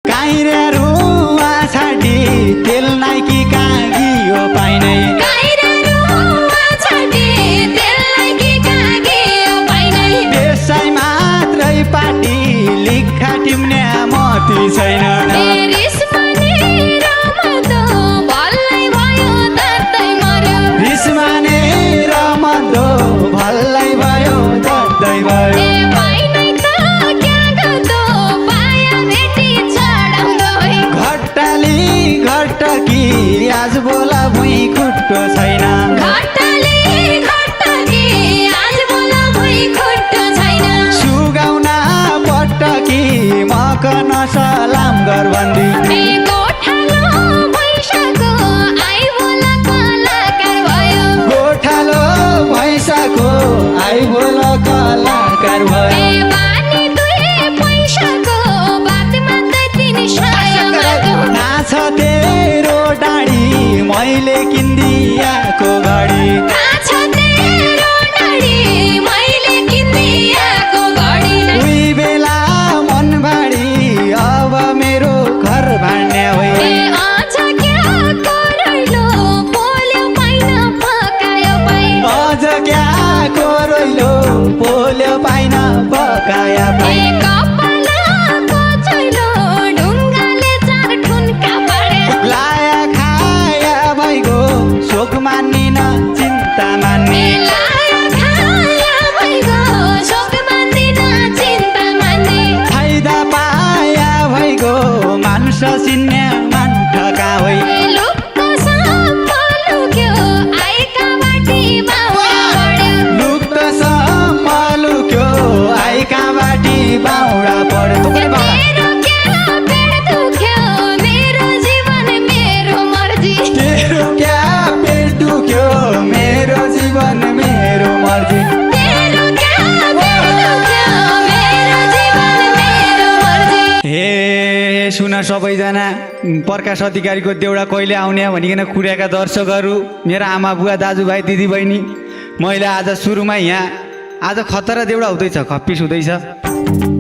काइरे रुवा छाटी तेल नाइकी कागी हो पाइनै काइरे रुवा छाटी तेल नाइकी कागी हो पाइनै त्यसै मात्रै पाटी लिखा टिम्ने मती छैन रिसमाने रमदो भल्लै भयो दर्दै भयो घट्टाली घटकी आज बोला भुइँ खुट्टो छैन सुगाउना पटकी मकन सलाम गरबन्दी गोठालो भैँसाको आई बोल कलाकार भयो नाछ तेरो डाँडी मैले किन्दियाको घडी उही बेला मन भाडी अब मेरो घर भान्ने होइ अझ क्या कोरोइलो पोल्यो पाइन बकाया लाया खाया भइगो शोक मान्ने न चिन्ता मान्ने फाइदा पाया भइगो मानुष चिन्ने मान ठका होइ बाउडा पढ्यो तेरो क्या पेट दुख्यो मेरो जीवन मेरो मर्जी हे सुन सबैजना प्रकाश अधिकारीको देउडा कहिले आउने भनिकन कुरेका दर्शकहरू मेरा आमा बुवा दाजुभाइ दिदीबहिनी मैले आज सुरुमा यहाँ आज खतरा देउडा हुँदैछ खप्पिस हुँदैछ